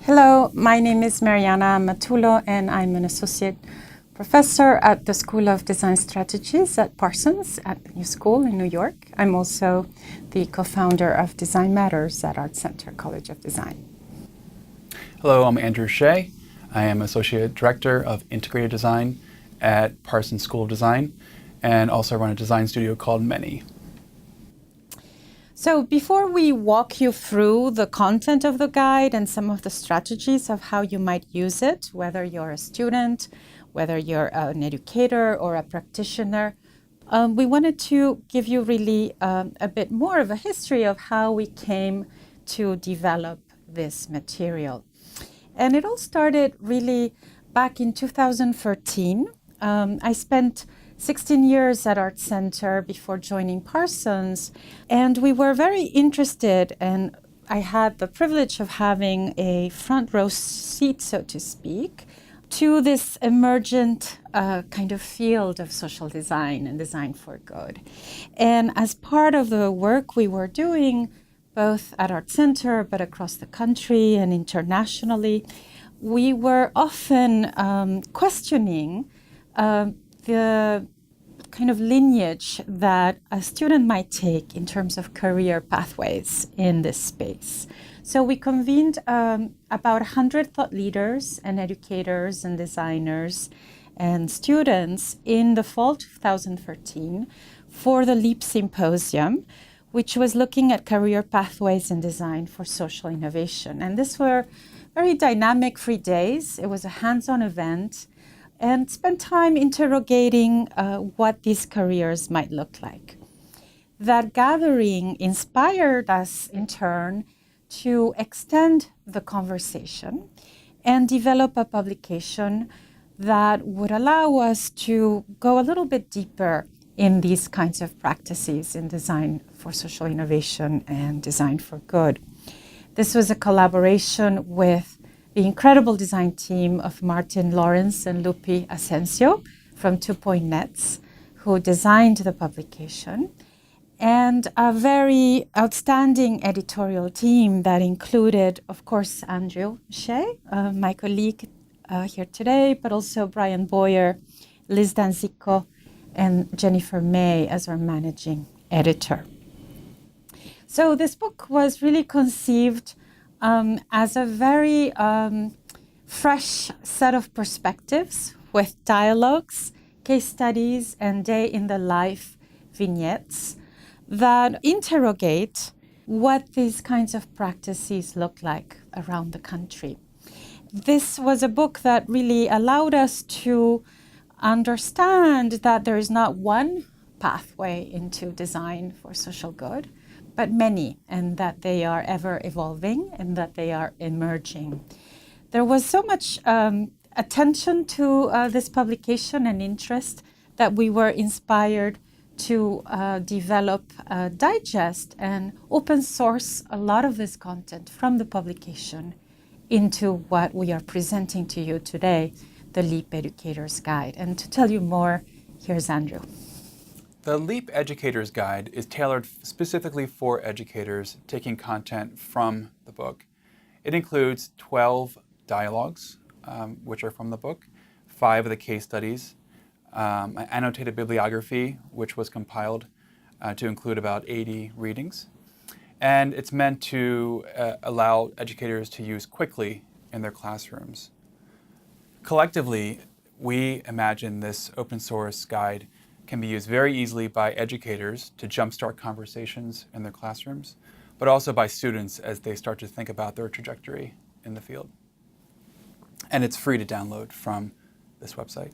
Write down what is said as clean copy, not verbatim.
Hello, my name is Mariana Amatullo, and I'm an associate professor at the School of Design Strategies at Parsons at the New School in New York. I'm also the co-founder of Designmatters at ArtCenter College of Design. Hello, I'm Andrew Shea. I am Associate Director of Integrated Design at Parsons School of Design, and also run a design studio called Many. So before we walk you through the content of the guide and some of the strategies of how you might use it, whether you're a student, whether you're an educator or a practitioner, we wanted to give you really a bit more of a history of how we came to develop this material. And it all started really back in 2013. I spent 16 years at ArtCenter before joining Parsons, and we were very interested, and I had the privilege of having a front row seat, so to speak, to this emergent kind of field of social design and design for good. And as part of the work we were doing, both at ArtCenter but across the country and internationally, we were often questioning the kind of lineage that a student might take in terms of career pathways in this space. So we convened about 100 thought leaders and educators and designers and students in the fall 2013 for the LEAP Symposium, which was looking at career pathways in design for social innovation. And these were very dynamic 3 days. It was a hands-on event, and spent time interrogating what these careers might look like. That gathering inspired us in turn to extend the conversation and develop a publication that would allow us to go a little bit deeper in these kinds of practices in design for social innovation and design for good. This was a collaboration with the incredible design team of Martin Lawrence and Lupi Asensio from 2 Point Nets, who designed the publication, and a very outstanding editorial team that included, of course, Andrew Shea, my colleague here today, but also Brian Boyer, Liz Danzico, and Jennifer May as our managing editor. So this book was really conceived as a very fresh set of perspectives with dialogues, case studies, and day-in-the-life vignettes that interrogate what these kinds of practices look like around the country. This was a book that really allowed us to understand that there is not one pathway into design for social good, but many, and that they are ever evolving and that they are emerging. There was so much attention to this publication and interest that we were inspired to develop a digest and open source a lot of this content from the publication into what we are presenting to you today, the LEAP Educator's Guide. And to tell you more, here's Andrew. The LEAP Educator's Guide is tailored specifically for educators taking content from the book. It includes 12 dialogues, which are from the book, 5 of the case studies, an annotated bibliography, which was compiled to include about 80 readings. And it's meant to allow educators to use quickly in their classrooms. Collectively, we imagine this open source guide can be used very easily by educators to jumpstart conversations in their classrooms, but also by students as they start to think about their trajectory in the field. And it's free to download from this website.